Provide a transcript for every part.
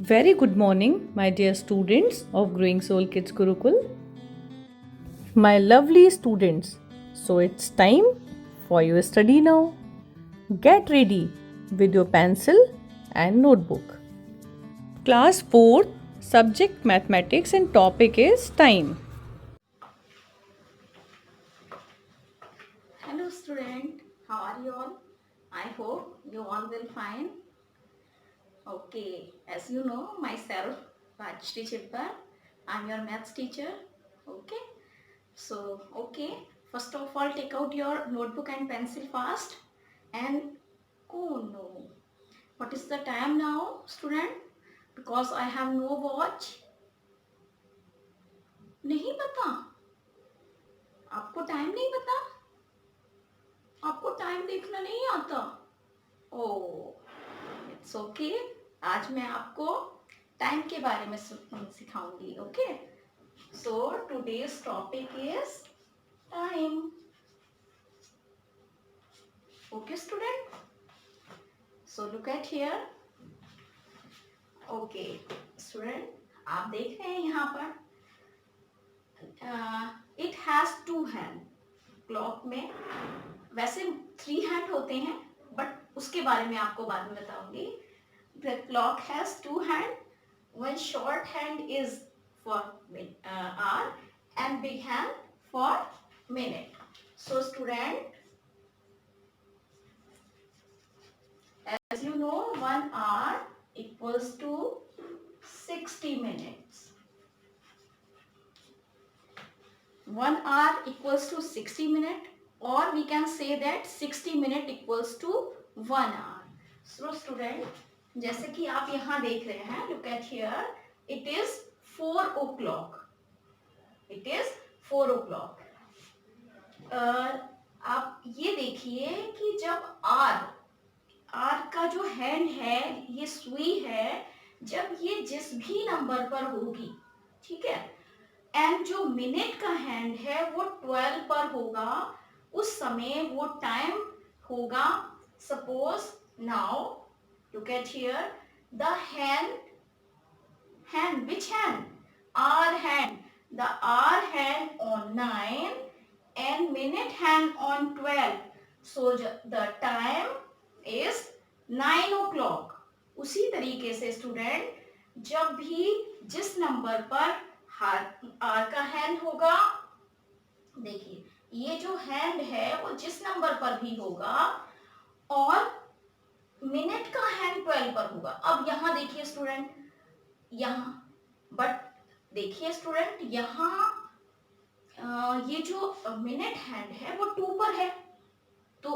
Very good morning, my dear students of Growing Soul Kids Gurukul. My lovely students, so it's time for your study now. Get ready with your pencil and notebook. Class 4, subject mathematics and topic is time. Hello student, how are you all? I hope you all will fine. Okay, as you know myself, Rajshri Chitbar, I'm your maths teacher. Okay, okay, first of all take out your notebook and pencil fast. And oh no, what is the time now student? Because I have no watch. नहीं पता? आपको time नहीं पता? आपको time देखना नहीं आता? Oh it's okay. आज मैं आपको टाइम के बारे में सिखाऊंगी। Okay, so today's topic is time. Okay student, so look at here. Okay student, आप देख रहे हैं यहाँ पर it has two hand. Clock में वैसे 3 हैंड होते हैं, बट उसके बारे में आपको बाद में बताऊंगी। The clock has 2 hands. One short hand is for hour and big hand for minute. So student, as you know, 1 hour equals to 60 minutes. 1 hour equals to 60 minutes, or we can say that 60 minutes equals to 1 hour. So student, जैसे कि आप यहाँ देख रहे हैं, look at here, it is 4 o'clock. It is 4 o'clock. आप ये देखिए कि जब आर का जो हैंड है, ये सुई है, जब ये जिस भी नंबर पर होगी, ठीक है, एंड जो मिनट का हैंड है वो 12 पर होगा, उस समय वो टाइम होगा। Suppose now look at here, the hand which hand? R hand. The R hand on 9 and minute hand on 12. So the time is 9 o'clock. उसी तरीके से स्टूडेंट, जब भी जिस नंबर पर आर का हैंड होगा, देखिए ये जो हैंड है वो जिस नंबर पर भी होगा, और मिनट का हैंड 12 पर होगा। अब यहाँ देखिए स्टूडेंट, यहाँ बट देखिए स्टूडेंट, यहाँ ये जो मिनट हैंड है वो 2 पर है, तो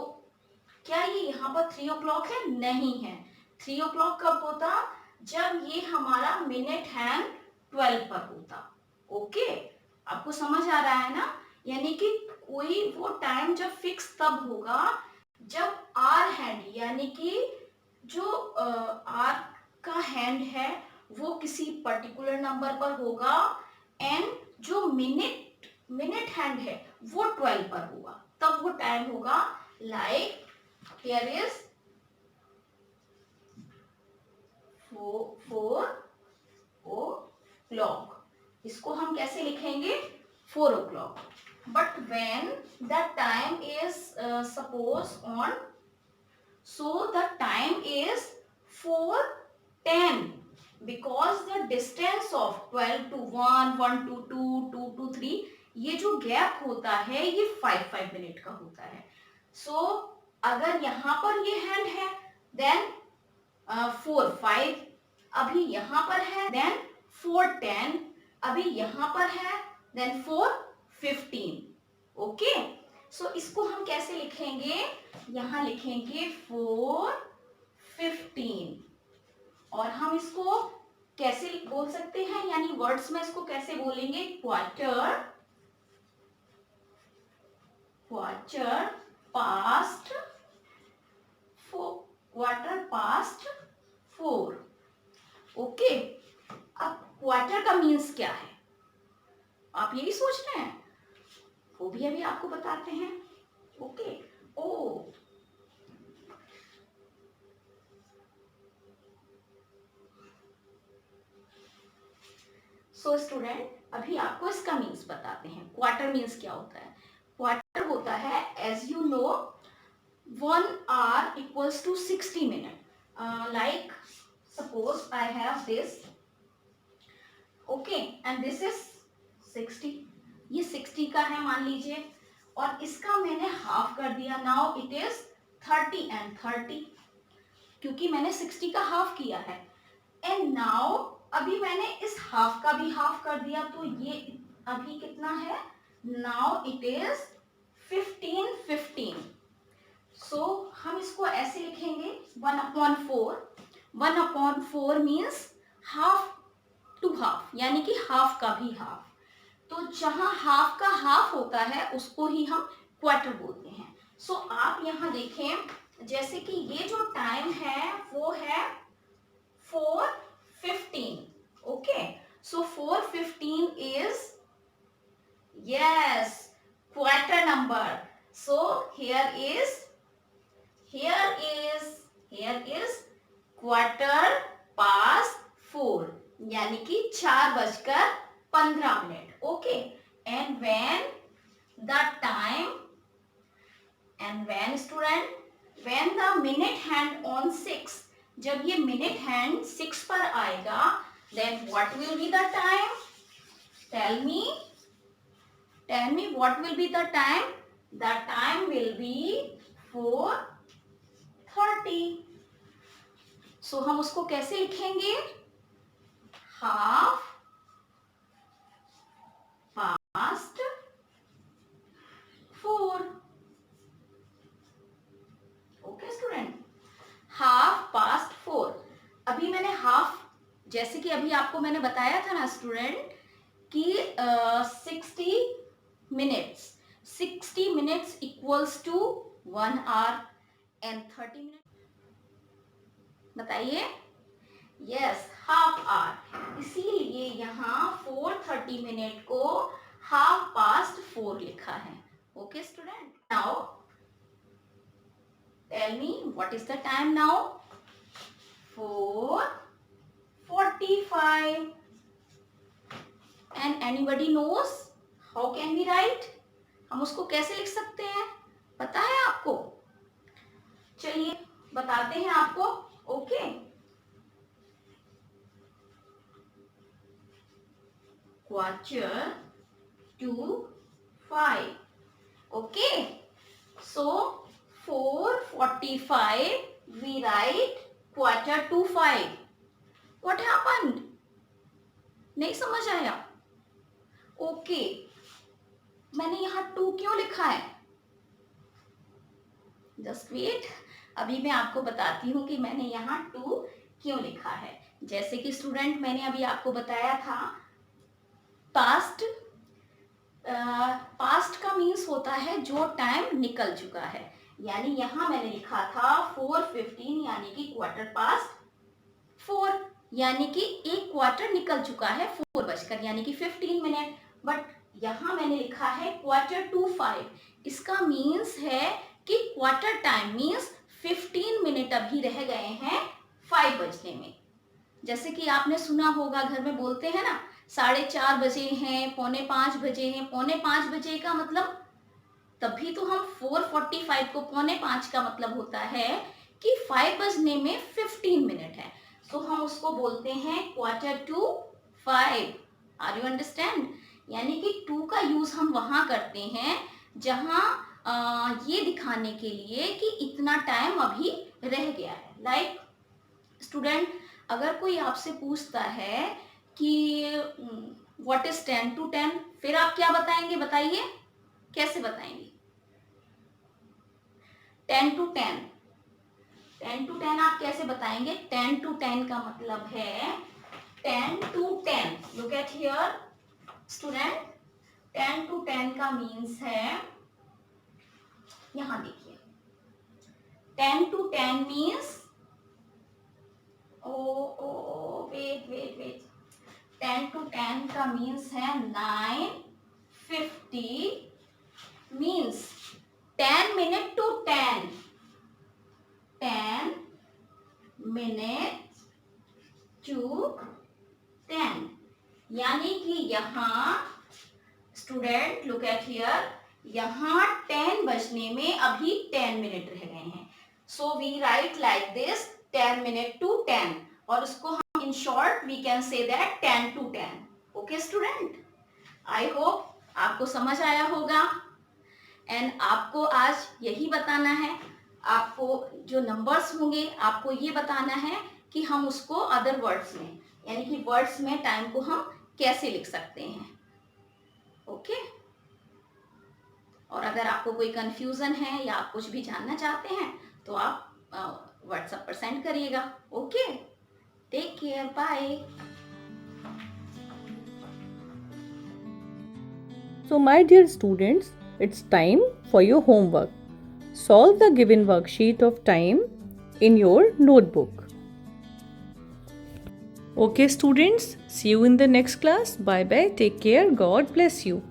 क्या ये यहाँ पर 3 o'clock है? नहीं है। 3 o'clock कब होता? जब ये हमारा मिनट हैंड 12 पर होता। ओके, आपको समझ आ रहा है ना? यानी कि कोई वो टाइम जब फिक्स तब होगा जब आर हैंड, यानी कि जो आर का हैंड है वो किसी पर्टिकुलर नंबर पर होगा, एंड जो मिनट हैंड है वो 12 पर होगा, तब वो टाइम होगा। Like here is 4 o'clock। इसको हम कैसे लिखेंगे? 4 o'clock। But when the time is suppose on, so the time is 4:10, because the distance of 12 to 1, 1 to 2, 2 to 3, ये जो गैप होता है ये 5 मिनट का होता है। सो अगर यहाँ पर ये हैंड है, देन 4:05 अभी यहाँ पर है, देन 4:10 अभी यहाँ पर है, देन 4:15। ओके, सो इसको हम कैसे लिखेंगे? यहाँ लिखेंगे 4:15, और हम इसको कैसे बोल सकते हैं, यानी वर्ड्स में इसको कैसे बोलेंगे? Quarter past 4। ओके, अब क्वार्टर का मीन्स क्या है? आप यही सोच रहे हैं? वो भी अभी आपको बताते हैं। ओके, ओ सो स्टूडेंट अभी आपको इसका मीन्स बताते हैं। क्वार्टर मीन्स क्या होता है? क्वार्टर होता है, as you know, 1 hour equals to 60 minutes. Like suppose I have this, okay, and this is 60. ये 60 का है मान लीजिए, और इसका मैंने हाफ कर दिया. नाउ इट इज 30 and 30, क्योंकि मैंने 60 का हाफ किया है. एंड नाउ अभी मैंने इस हाफ का भी हाफ कर दिया, तो ये अभी कितना है? Now it is 15. सो हम इसको ऐसे लिखेंगे 1/4. 1/4 मीन्स हाफ टू हाफ, यानी कि हाफ का भी हाफ. तो जहां हाफ का हाफ होता है उसको ही हम क्वार्टर बोलते हैं. सो आप यहां देखें, जैसे कि ये जो टाइम है वो है 4:15. Okay, so 4:15 is, yes, quarter number. So here is (4:15) यानी कि 4:15. Okay, and when student, when the minute hand on 6, जब ये मिनट हैंड 6 पर आएगा, then what will be the time? Tell me what will be the time? The time will be 4:30. सो हम उसको कैसे लिखेंगे? Half past 4. Okay student, half past 4. अभी मैंने हाफ, जैसे कि अभी आपको मैंने बताया था ना स्टूडेंट कि 60 minutes equals to 1 hour and 30 minutes. बताइए. Yes, half hour. इसीलिए यहाँ 4:30 मिनट को हाफ पास्ट 4 लिखा है. Okay student, now tell me what is the time now? 4:45. And anybody knows how can we write? हम उसको कैसे लिख सकते हैं, पता है आपको? चलिए बताते हैं आपको. Okay, (4:45). Okay, so 4:45 we write 4:45. What happened? नहीं समझ आया? ओके, मैंने यहाँ 2 क्यों लिखा है? जस्ट वेट, अभी मैं आपको बताती हूँ कि मैंने यहाँ 2 क्यों लिखा है. जैसे कि स्टूडेंट मैंने अभी आपको बताया था, पास्ट का मीन्स होता है जो टाइम निकल चुका है. यानी यहाँ मैंने लिखा था 4:15, यानी कि 4:15, यानी कि एक क्वार्टर निकल चुका है 4 बजकर, यानी कि 15 मिनट. बट यहाँ मैंने लिखा है 4:45. इसका मीन्स है कि क्वार्टर टाइम मीन्स 15 मिनट अभी रह गए हैं 5 बजने में. जैसे कि आपने सुना होगा, घर में बोलते हैं ना, 4:30 बजे हैं, 4:45 बजे हैं. 4:45 बजे का मतलब, तभी तो हम 4:45 को 4:45 का मतलब होता है कि 5 बजने में 15 मिनट है. सो हम उसको बोलते हैं 4:45. Are you understand? यानी कि 2 का यूज हम वहां करते हैं जहां ये दिखाने के लिए कि इतना टाइम अभी रह गया है. लाइक स्टूडेंट, अगर कोई आपसे पूछता है कि व्हाट इज 10 to 10, फिर आप क्या बताएंगे? बताइए, कैसे बताएंगे? 10 to 10 आप कैसे बताएंगे? 10 to 10 का मतलब है 10 to 10. Look at here student, 10 to 10 का मीन्स है, यहां देखिए, 10 to 10 मीन्स, वेट, 10 to 10 का मीन्स है 9:50, means 10 minute to 10 minutes to 10. यानी कि यहाँ स्टूडेंट लुक एट हियर, यहाँ 10 बजने में अभी 10 मिनट रह गए हैं. So we write like this 10 minute to 10, और उसको हम in short we can say that 10 to 10. Okay student, I hope आपको समझ आया होगा. एंड आपको आज यही बताना है, आपको जो नंबर्स होंगे आपको ये बताना है कि हम उसको अदर वर्ड्स में, यानी कि वर्ड्स में टाइम को हम कैसे लिख सकते हैं. ओके और अगर आपको कोई कंफ्यूजन है या आप कुछ भी जानना चाहते हैं तो आप व्हाट्सएप पर सेंड करिएगा. Okay, take care, bye. So, my dear students, it's time for your homework. Solve the given worksheet of time in your notebook. Okay, students, see you in the next class. Bye bye. Take care. God bless you.